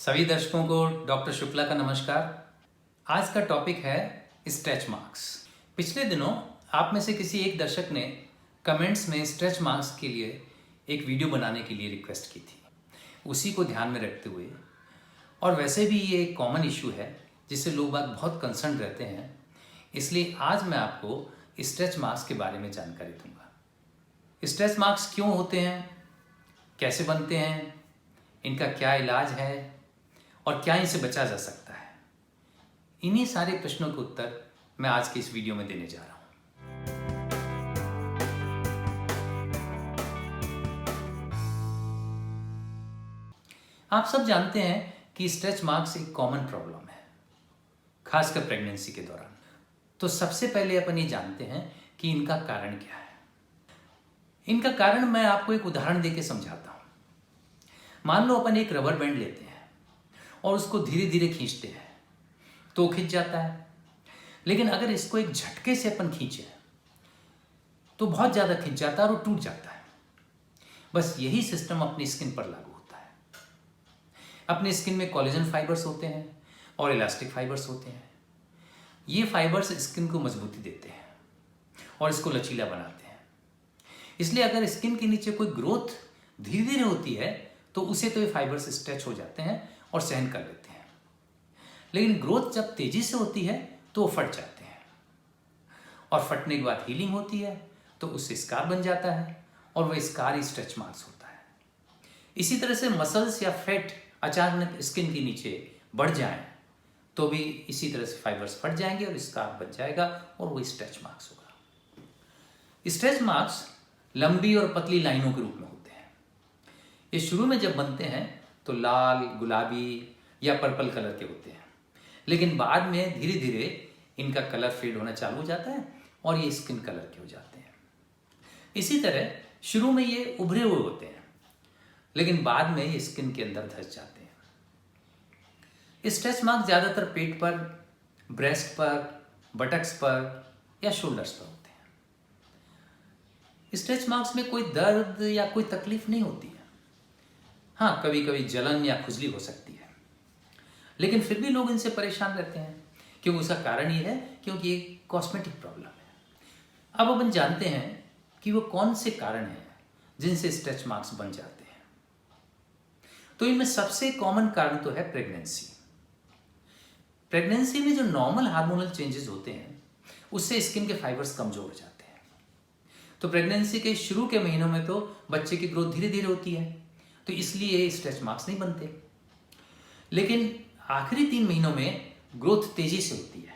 सभी दर्शकों को डॉक्टर शुक्ला का नमस्कार। आज का टॉपिक है स्ट्रेच मार्क्स। पिछले दिनों आप में से किसी एक दर्शक ने कमेंट्स में स्ट्रेच मार्क्स के लिए एक वीडियो बनाने के लिए रिक्वेस्ट की थी। उसी को ध्यान में रखते हुए, और वैसे भी ये एक कॉमन इशू है जिससे लोग बाग बहुत कंसर्न रहते हैं, इसलिए आज मैं आपको स्ट्रेच मार्क्स के बारे में जानकारी दूंगा। स्ट्रेच मार्क्स क्यों होते हैं, कैसे बनते हैं, इनका क्या इलाज है और क्या इनसे बचा जा सकता है, इन्हीं सारे प्रश्नों के उत्तर मैं आज की इस वीडियो में देने जा रहा हूं। आप सब जानते हैं कि स्ट्रेच मार्क्स एक कॉमन प्रॉब्लम है, खासकर प्रेगनेंसी के दौरान। तो सबसे पहले अपन ये जानते हैं कि इनका कारण क्या है। इनका कारण मैं आपको एक उदाहरण देके समझाता हूं। मान लो अपन एक रबर बैंड लेते हैं और उसको धीरे धीरे खींचते हैं तो खिंच जाता है, लेकिन अगर इसको एक झटके से अपन खींचे तो बहुत ज़्यादा खिंच जाता है और टूट जाता है। बस यही सिस्टम अपनी स्किन पर लागू होता है। अपनी स्किन में कोलेजन फाइबर्स होते हैं और इलास्टिक फाइबर्स होते हैं। ये फाइबर्स स्किन को मजबूती देते हैं और इसको लचीला बनाते हैं। इसलिए अगर स्किन के नीचे कोई ग्रोथ धीरे धीरे होती है तो उसे तो ये फाइबर्स स्ट्रेच हो जाते हैं और सहन कर लेते हैं, लेकिन ग्रोथ जब तेजी से होती है तो वो फट जाते हैं, और फटने के बाद हीलिंग होती है तो उससे स्कार बन जाता है और वह स्कार ही स्ट्रेच मार्क्स होता है। इसी तरह से मसल्स या फैट अचानक स्किन के नीचे बढ़ जाएं तो भी इसी तरह से फाइबर्स फट जाएंगे और स्कार बन जाएगा और वो स्ट्रेच मार्क्स होगा। स्ट्रेच मार्क्स लंबी और पतली लाइनों के रूप में होते हैं। ये शुरू में जब बनते हैं तो लाल, गुलाबी या पर्पल कलर के होते हैं, लेकिन बाद में धीरे धीरे इनका कलर फेड होना चालू हो जाता है और ये स्किन कलर के हो जाते हैं। इसी तरह शुरू में ये उभरे हुए होते हैं, लेकिन बाद में ये स्किन के अंदर धंस जाते हैं। स्ट्रेच मार्क्स ज़्यादातर पेट पर, ब्रेस्ट पर, बटक्स पर या शोल्डर्स पर होते हैं। स्ट्रेच मार्क्स में कोई दर्द या कोई तकलीफ नहीं होती है। हाँ, कभी कभी जलन या खुजली हो सकती है, लेकिन फिर भी लोग इनसे परेशान रहते हैं, क्योंकि उसका कारण ये है क्योंकि ये कॉस्मेटिक प्रॉब्लम है। अब अपन जानते हैं कि वो कौन से कारण हैं जिनसे स्ट्रेच मार्क्स बन जाते हैं। तो इनमें सबसे कॉमन कारण तो है प्रेगनेंसी। प्रेगनेंसी में जो नॉर्मल हार्मोनल चेंजेस होते हैं उससे स्किन के फाइबर्स कमजोर हो जाते हैं। तो प्रेगनेंसी के शुरू के महीनों में तो बच्चे की ग्रोथ धीरे धीरे होती है, तो इसलिए स्ट्रेच मार्क्स नहीं बनते, लेकिन आखिरी 3 महीनों में ग्रोथ तेजी से होती है,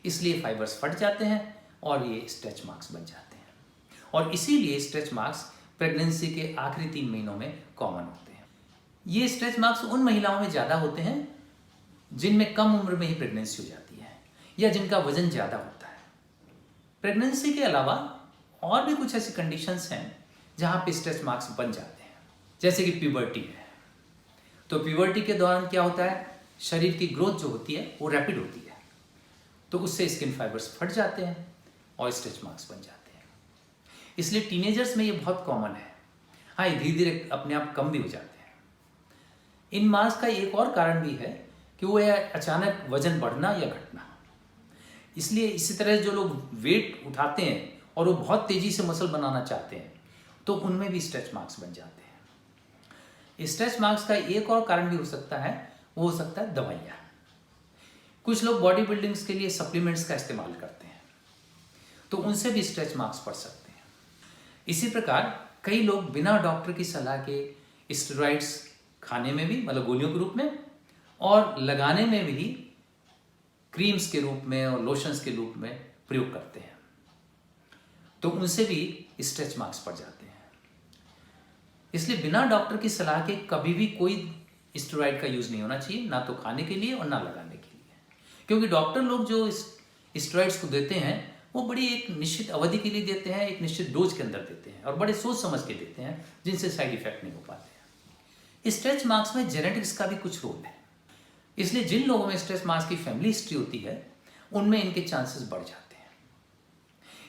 इसलिए फाइबर्स फट जाते हैं और ये स्ट्रेच मार्क्स बन जाते हैं। और इसीलिए स्ट्रेच मार्क्स प्रेगनेंसी के आखिरी 3 महीनों में कॉमन होते हैं। ये स्ट्रेच मार्क्स उन महिलाओं में ज़्यादा होते हैं जिनमें कम उम्र में ही प्रेगनेंसी हो जाती है या जिनका वजन ज़्यादा होता है। प्रेगनेंसी के अलावा और भी कुछ ऐसी कंडीशंस हैं जहाँ पे स्ट्रेच मार्क्स बन जाते हैं, जैसे कि प्यूबर्टी है। तो प्यूबर्टी के दौरान क्या होता है, शरीर की ग्रोथ जो होती है वो रैपिड होती है, तो उससे स्किन फाइबर्स फट जाते हैं और स्ट्रेच मार्क्स बन जाते हैं। इसलिए टीनेजर्स में ये बहुत कॉमन है। हाँ, ये धीरे धीरे अपने आप कम भी हो जाते हैं। इन मार्क्स का एक और कारण भी है कि वो है अचानक वजन बढ़ना या घटना। इसलिए इसी तरह जो लोग वेट उठाते हैं और वो बहुत तेजी से मसल बनाना चाहते हैं तो उनमें भी स्ट्रेच मार्क्स बन जाते हैं। स्ट्रेच मार्क्स का एक और कारण भी हो सकता है, वो हो सकता है दवाइयाँ। कुछ लोग बॉडी बिल्डिंग्स के लिए सप्लीमेंट्स का इस्तेमाल करते हैं, तो उनसे भी स्ट्रेच मार्क्स पड़ सकते हैं। इसी प्रकार कई लोग बिना डॉक्टर की सलाह के स्टेरॉइड्स खाने में भी, मतलब गोलियों के रूप में, और लगाने में भी क्रीम्स के रूप में और लोशंस के रूप में प्रयोग करते हैं, तो उनसे भी स्ट्रेच मार्क्स पड़ जाते हैं। इसलिए बिना डॉक्टर की सलाह के कभी भी कोई स्टेरॉइड का यूज़ नहीं होना चाहिए, ना तो खाने के लिए और ना लगाने के लिए, क्योंकि डॉक्टर लोग जो स्टेरॉइड्स को देते हैं वो बड़ी एक निश्चित अवधि के लिए देते हैं, एक निश्चित डोज के अंदर देते हैं और बड़े सोच समझ के देते हैं, जिनसे साइड इफेक्ट नहीं हो पाते हैं। स्ट्रेच मार्क्स में जेनेटिक्स का भी कुछ रोल है, इसलिए जिन लोगों में स्ट्रेच मार्क्स की फैमिली हिस्ट्री होती है उनमें इनके चांसेस बढ़ जाते हैं।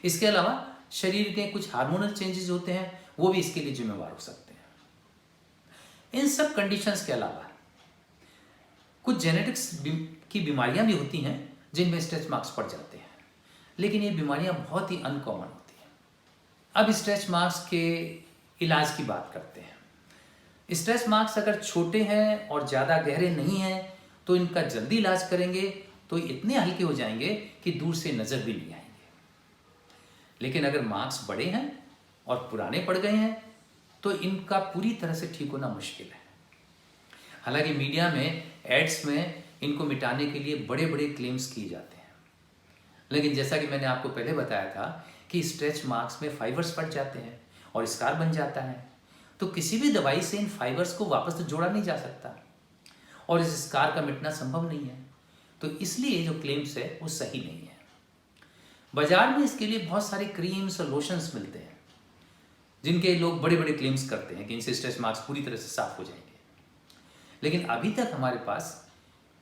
इसके अलावा शरीर के कुछ हार्मोनल चेंजेस होते हैं, वो भी इसके लिए जिम्मेवार हो सकते हैं। इन सब कंडीशंस के अलावा कुछ जेनेटिक्स की बीमारियां भी होती हैं जिनमें स्ट्रेच मार्क्स पड़ जाते हैं, लेकिन ये बीमारियां बहुत ही अनकॉमन होती हैं। अब स्ट्रेच मार्क्स के इलाज की बात करते हैं। स्ट्रेच मार्क्स अगर छोटे हैं और ज़्यादा गहरे नहीं हैं तो इनका जल्दी इलाज करेंगे तो इतने हल्के हो जाएंगे कि दूर से नज़र भी नहीं आएंगे। लेकिन अगर मार्क्स बड़े हैं और पुराने पड़ गए हैं तो इनका पूरी तरह से ठीक होना मुश्किल है। हालांकि मीडिया में, एड्स में इनको मिटाने के लिए बड़े बड़े क्लेम्स किए जाते हैं, लेकिन जैसा कि मैंने आपको पहले बताया था कि स्ट्रेच मार्क्स में फाइबर्स पड़ जाते हैं और स्कार बन जाता है, तो किसी भी दवाई से इन फाइबर्स को वापस तो जोड़ा नहीं जा सकता और इस स्कार का मिटना संभव नहीं है। तो इसलिए जो क्लेम्स है वो सही नहीं है। बाजार में इसके लिए बहुत सारे क्रीम्स और लोशंस मिलते हैं जिनके लोग बड़े बड़े क्लेम्स करते हैं कि इनसे स्ट्रेच मार्क्स पूरी तरह से साफ हो जाएंगे, लेकिन अभी तक हमारे पास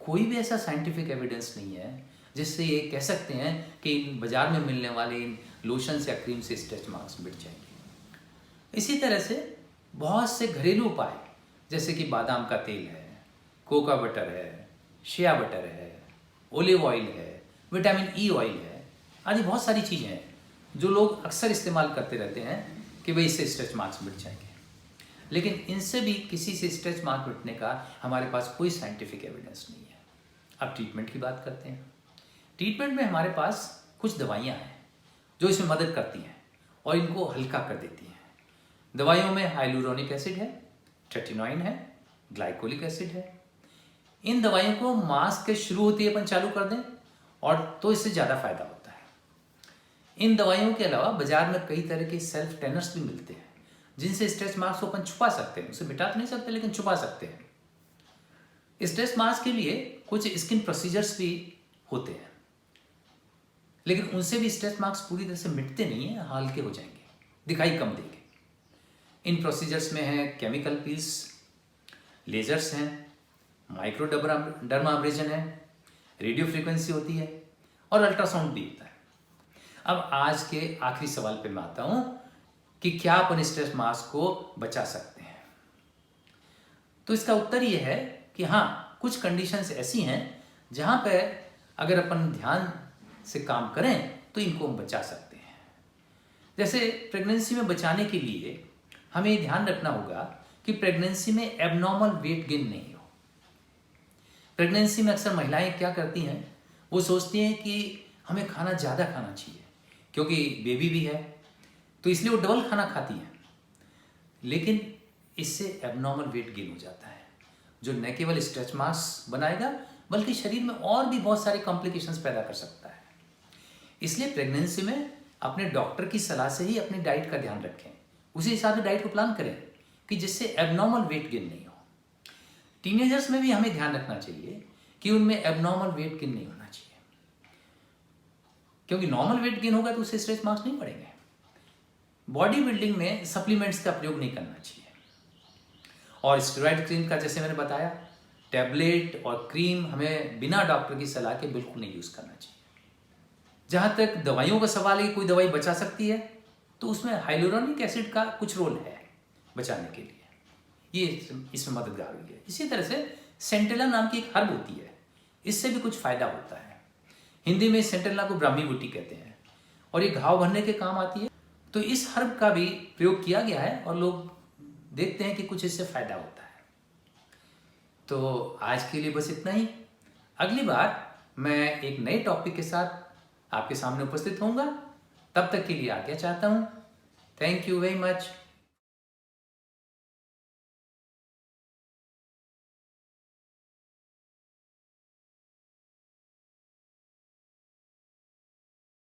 कोई भी ऐसा साइंटिफिक एविडेंस नहीं है जिससे ये कह सकते हैं कि इन बाजार में मिलने वाले इन लोशंस या क्रीम से स्ट्रेच मार्क्स मिट जाएंगे। इसी तरह से बहुत से घरेलू उपाय जैसे कि बादाम का तेल है, कोका बटर है, शिया बटर है, ओलिव ऑयल है, विटामिन ई ऑयल है, आदि बहुत सारी चीज़ें हैं जो लोग अक्सर इस्तेमाल करते रहते हैं कि भाई इससे स्ट्रेच मार्क्स मिट जाएंगे, लेकिन इनसे भी किसी से स्ट्रेच मार्क मिटने का हमारे पास कोई साइंटिफिक एविडेंस नहीं है। अब ट्रीटमेंट की बात करते हैं। ट्रीटमेंट में हमारे पास कुछ दवाइयाँ हैं जो इसमें मदद करती हैं और इनको हल्का कर देती हैं। दवाइयों में हाइलुरोनिक एसिड है, ट्रेटिनोइन है, ग्लाइकोलिक एसिड है। इन दवाइयों को मास के शुरू होते ही अपन चालू कर दें और तो इससे ज़्यादा फायदा होता है। इन दवाइयों के अलावा बाजार में कई तरह के सेल्फ टेनर्स भी मिलते हैं जिनसे स्ट्रेच मार्क्स को अपन छुपा सकते हैं। उसे मिटा तो नहीं सकते लेकिन छुपा सकते हैं। स्ट्रेच मार्क्स के लिए कुछ स्किन प्रोसीजर्स भी होते हैं, लेकिन उनसे भी स्ट्रेच मार्क्स पूरी तरह से मिटते नहीं हैं, हल्के हो जाएंगे, दिखाई कम देंगे। इन प्रोसीजर्स में है केमिकल पील्स, लेजर्स हैं, माइक्रो डर्माब्रेजन है, रेडियो फ्रीक्वेंसी होती है और अल्ट्रासाउंड भी होता है। अब आज के आखिरी सवाल पे मैं आता हूं कि क्या अपन स्ट्रेच मार्क्स को बचा सकते हैं। तो इसका उत्तर यह है कि हाँ, कुछ कंडीशंस ऐसी हैं जहां पर अगर अपन ध्यान से काम करें तो इनको हम बचा सकते हैं। जैसे प्रेगनेंसी में बचाने के लिए हमें ध्यान रखना होगा कि प्रेगनेंसी में एबनॉर्मल वेट गेन नहीं हो। प्रेगनेंसी में अक्सर महिलाएं क्या करती हैं, वो सोचती हैं कि हमें खाना ज़्यादा खाना चाहिए क्योंकि बेबी भी है, तो इसलिए वो डबल खाना खाती हैं, लेकिन इससे एबनॉर्मल वेट गेन हो जाता है जो न केवल स्ट्रेच मार्क्स बनाएगा बल्कि शरीर में और भी बहुत सारे कॉम्प्लिकेशंस पैदा कर सकता है। इसलिए प्रेगनेंसी में अपने डॉक्टर की सलाह से ही अपनी डाइट का ध्यान रखें, उसी हिसाब से डाइट को प्लान करें कि जिससे एबनॉर्मल वेट गेन नहीं हो। टीनेजर्स में भी हमें ध्यान रखना चाहिए कि उनमें एबनॉर्मल वेट गेन नहीं होना चाहिए, क्योंकि नॉर्मल वेट गेन होगा तो उससे स्ट्रेच मार्क्स नहीं पड़ेंगे। बॉडी बिल्डिंग में सप्लीमेंट्स का प्रयोग नहीं करना चाहिए और स्टेरॉइड क्रीम का जैसे मैंने बताया, टैबलेट और क्रीम हमें बिना डॉक्टर की सलाह के बिल्कुल नहीं यूज़ करना चाहिए। जहाँ तक दवाइयों का सवाल है कि कोई दवाई बचा सकती है, तो उसमें हाइलुरोनिक एसिड का कुछ रोल है बचाने के लिए, ये इसमें मददगार हुई है। इसी तरह से सेंटेला नाम की एक हर्ब होती है, इससे भी कुछ फायदा होता है। हिंदी में सेंटेला को ब्राह्मी बूटी कहते हैं और ये घाव भरने के काम आती है। तो इस हर्ब का भी प्रयोग किया गया है और लोग देखते हैं कि कुछ इससे फायदा होता है। तो आज के लिए बस इतना ही। अगली बार मैं एक नए टॉपिक के साथ आपके सामने उपस्थित होऊंगा। तब तक के लिए आज्ञा चाहता हूँ। Thank you very much.